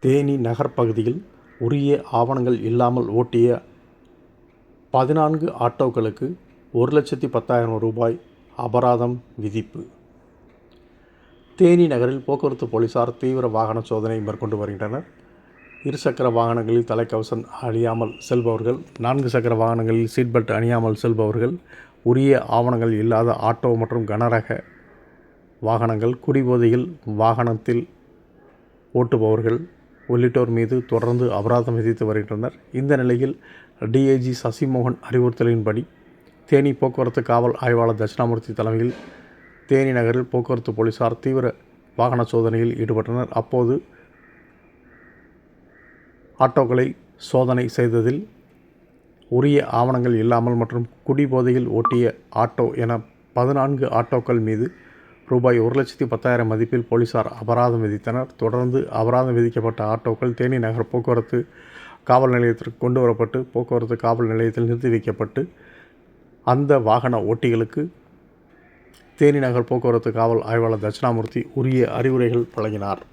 தேனி நகர் பகுதியில் உரிய ஆவணங்கள் இல்லாமல் ஓட்டிய 14 ஆட்டோக்களுக்கு 1,10,000 ரூபாய் அபராதம் விதிப்பு. தேனி நகரில் போக்குவரத்து போலீசார் தீவிர வாகன சோதனை மேற்கொண்டு வருகின்றனர். இருசக்கர வாகனங்களில் தலைக்கவசம் அணியாமல் செல்பவர்கள், 4 சக்கர வாகனங்களில் சீட் பெல்ட் அணியாமல் செல்பவர்கள், உரிய ஆவணங்கள் இல்லாத ஆட்டோ மற்றும் கனரக வாகனங்கள், குடிபோதையில் வாகனத்தில் ஓட்டுபவர்கள் உள்ளிட்டோர் மீது தொடர்ந்து அபராதம் விதித்து வருகின்றனர். இந்த நிலையில் டிஐஜி சசிமோகன் அறிவுறுத்தலின்படி தேனி போக்குவரத்து காவல் ஆய்வாளர் தட்சிணாமூர்த்தி தலைமையில் தேனி நகரில் போக்குவரத்து போலீசார் தீவிர வாகன சோதனையில் ஈடுபட்டனர். அப்போது ஆட்டோக்களை சோதனை செய்ததில் உரிய ஆவணங்கள் இல்லாமல் மற்றும் குடிபோதையில் ஓட்டிய ஆட்டோ என 14 ஆட்டோக்கள் மீது ரூபாய் 1,10,000 மதிப்பில் போலீசார் அபராதம் விதித்தனர். தொடர்ந்து அபராதம் விதிக்கப்பட்ட ஆட்டோக்கள் தேனி நகர் போக்குவரத்து காவல் நிலையத்திற்கு கொண்டு வரப்பட்டு போக்குவரத்து காவல் நிலையத்தில் நிறுத்தி வைக்கப்பட்டு அந்த வாகன ஓட்டிகளுக்கு தேனி நகர் போக்குவரத்து காவல் ஆய்வாளர் தட்சிணாமூர்த்தி உரிய அறிவுரைகள் வழங்கினார்.